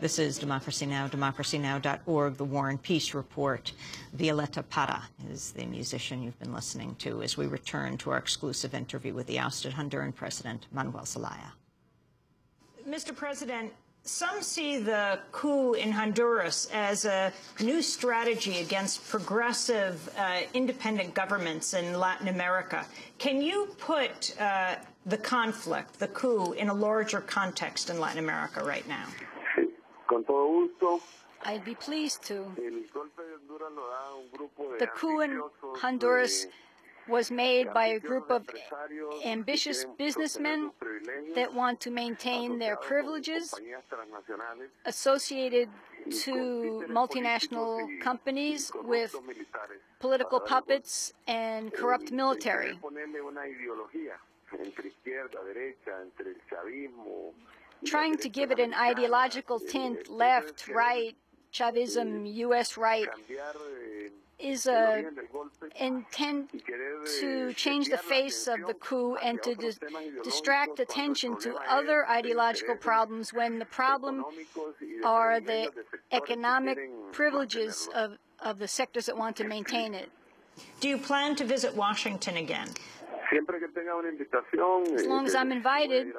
This is Democracy Now!, democracynow.org, the War and Peace Report. Violeta Parra is the musician you've been listening to as we return to our exclusive interview with the ousted Honduran President, Manuel Zelaya. Mr. President, some see the coup in Honduras as a new strategy against progressive, independent governments in Latin America. Can you put the conflict, the coup, in a larger context in Latin America right now? I'd be pleased to. The coup in Honduras was made by a group of ambitious businessmen that want to maintain their privileges associated to multinational companies with political puppets and corrupt military. Trying to give it an ideological tint, left, right, Chavism, U.S. right, is an intent to change the face of the coup and to distract attention to other ideological problems when the problem are the economic privileges of the sectors that want to maintain it. Do you plan to visit Washington again? As long as I'm invited,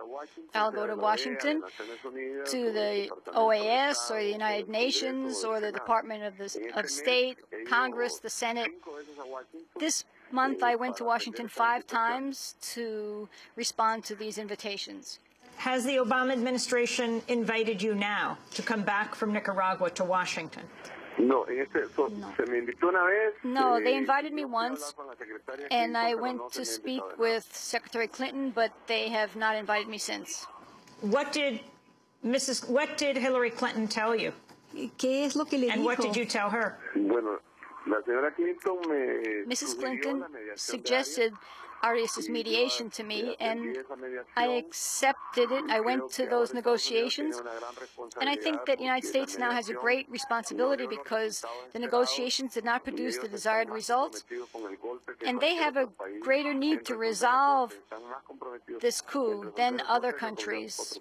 I'll go to Washington, to the OAS or the United Nations or the Department of State, Congress, the Senate. This month I went to Washington 5 times to respond to these invitations. Has the Obama administration invited you now to come back from Nicaragua to Washington? No, they invited me once, and I went to speak with Secretary Clinton, but they have not invited me since. What did Hillary Clinton tell you? And what did you tell her? Mrs. Clinton suggested Arias's mediation to me, and I accepted it. I went to those negotiations, and I think that the United States now has a great responsibility because the negotiations did not produce the desired results, and they have a greater need to resolve this coup than other countries.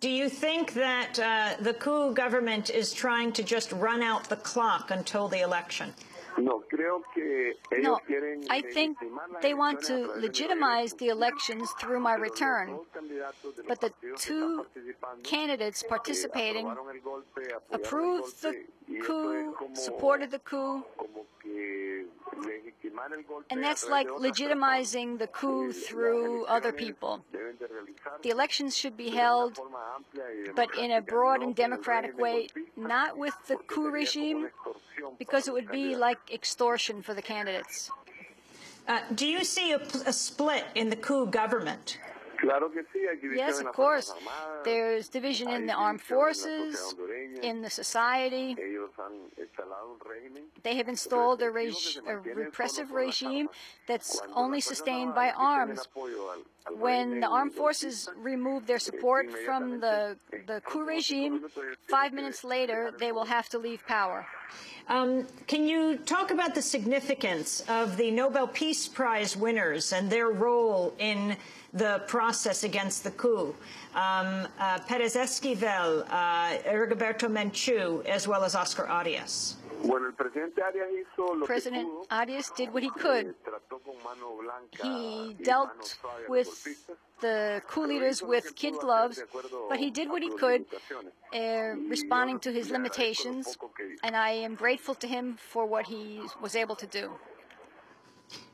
Do you think that the coup government is trying to just run out the clock until the election? No, I think they want to legitimize the elections through my return. But the 2 candidates participating approved the coup, supported the coup, and that's like legitimizing the coup through other people. The elections should be held, but in a broad and democratic way, not with the coup regime, because it would be like extortion for the candidates. Do you see a split in the coup government? Yes, of course. There's division in the armed forces, in the society. They have installed a repressive regime that's only sustained by arms. When the armed forces remove their support from the coup regime, 5 minutes later, they will have to leave power. Can you talk about the significance of the Nobel Peace Prize winners and their role in the process against the coup? Pérez Esquivel, Rigoberto Menchú, as well as Oscar Arias. President Arias did what he could. He dealt with the coup leaders with kid gloves, but he did what he could, responding to his limitations, and I am grateful to him for what he was able to do.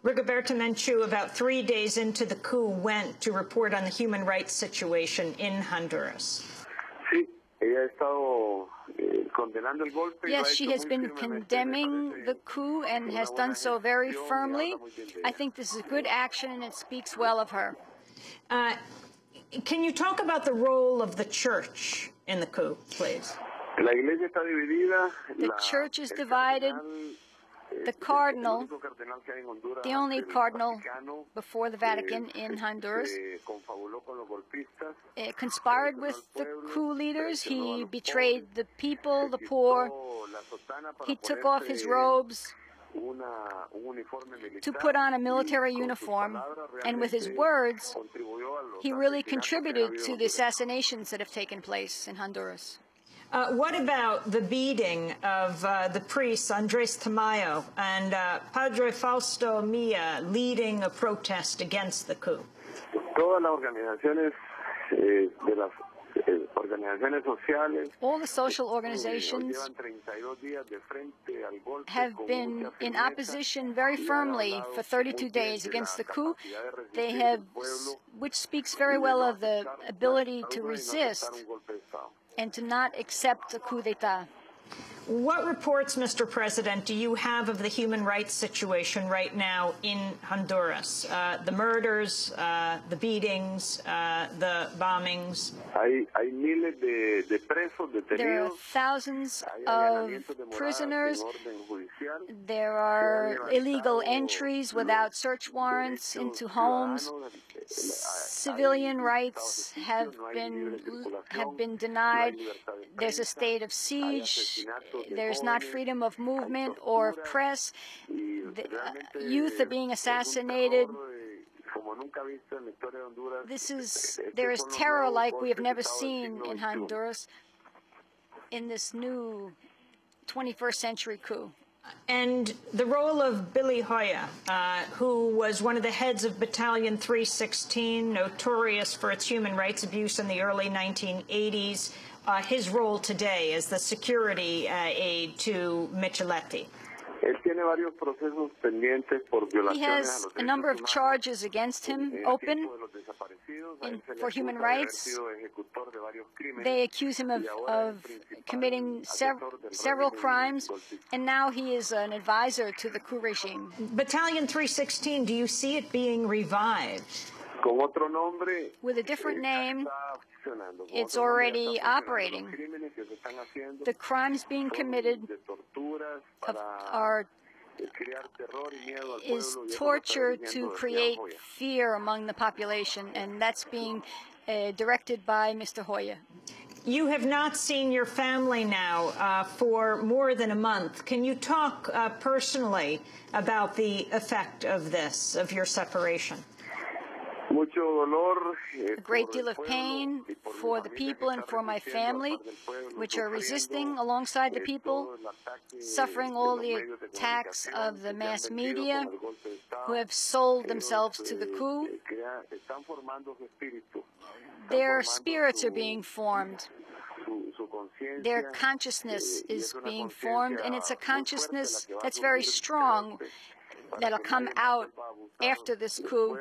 Rigoberto Menchú, about 3 days into the coup, went to report on the human rights situation in Honduras. Yes, she has been condemning the coup and has done so very firmly. I think this is good action, and it speaks well of her. Can you talk about the role of the church in the coup, please? The church is divided. The cardinal, the only cardinal before the Vatican in Honduras, conspired with the coup leaders. He betrayed the people, the poor. He took off his robes to put on a military uniform, and with his words, he really contributed to the assassinations that have taken place in Honduras. What about the beating of the priests Andres Tamayo and Padre Fausto Mia leading a protest against the coup? Todas las organizaciones de las organizaciones sociales, all the social organizations have been in opposition very firmly for 32 days against the coup. They have, which speaks very well of the ability to resist and to not accept a coup d'etat. What reports, Mr. President, do you have of the human rights situation right now in Honduras? The murders, the beatings, the bombings? There are thousands of prisoners. There are illegal entries without search warrants into homes. Civilian rights have been denied. There's a state of siege. There's not freedom of movement or of press. Youth are being assassinated. There is terror like we have never seen in Honduras in this new 21st century coup. And the role of Billy Hoya, who was one of the heads of Battalion 316, notorious for its human rights abuse in the early 1980s, his role today as the security aide to Micheletti. He has a number of charges against him open for human rights. They accuse him of committing several crimes, and now he is an advisor to the coup regime. Battalion 316, do you see it being revived? With a different name, it's already operating. The crimes being committed is torture to create fear among the population, and that's being directed by Mr. Hoya. You have not seen your family now for more than a month. Can you talk personally about the effect of this, of your separation? A great deal of pain for the people and for my family, which are resisting alongside the people, suffering all the attacks of the mass media, who have sold themselves to the coup. Their spirits are being formed. Their consciousness is being formed, and it's a consciousness that's very strong that'll come out after this coup,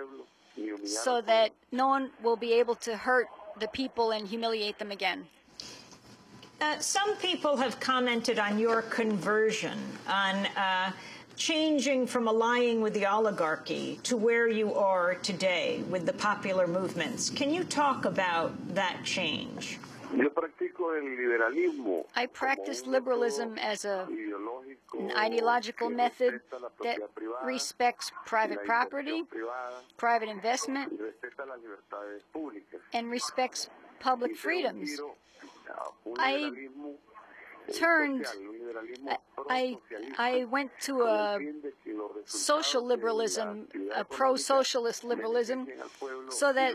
so that no one will be able to hurt the people and humiliate them again. Some people have commented on your conversion, on changing from allying with the oligarchy to where you are today with the popular movements. Can you talk about that change? I practice liberalism as an ideological method that respects private property, private investment, and respects public freedoms. I went to a social liberalism, a pro-socialist liberalism, so that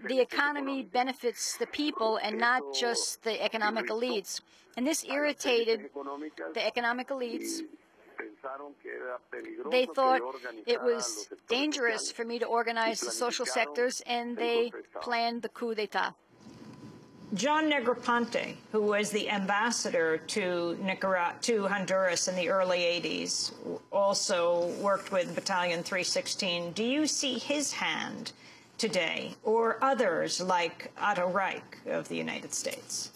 the economy benefits the people and not just the economic elites. And this irritated the economic elites. They thought it was dangerous for me to organize the social sectors, and they planned the coup d'etat. John Negroponte, who was the ambassador to Honduras in the early 80s, also worked with Battalion 316. Do you see his hand today, or others like Otto Reich of the United States?